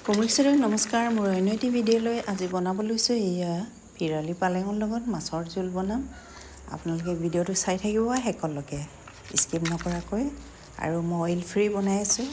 কমৰিক নমস্কাৰ। মোৰ অন্য এটি ভিডিঅ'লৈ আজি বনাব লৈছোঁ এয়া পিৰালি পালেঙৰ লগত মাছৰ জোল বনাম। আপোনালোকে ভিডিঅ'টো চাই থাকিব শেষলৈকে স্কিপ নকৰাকৈ। আৰু মই অইল ফ্ৰী বনাই আছোঁ,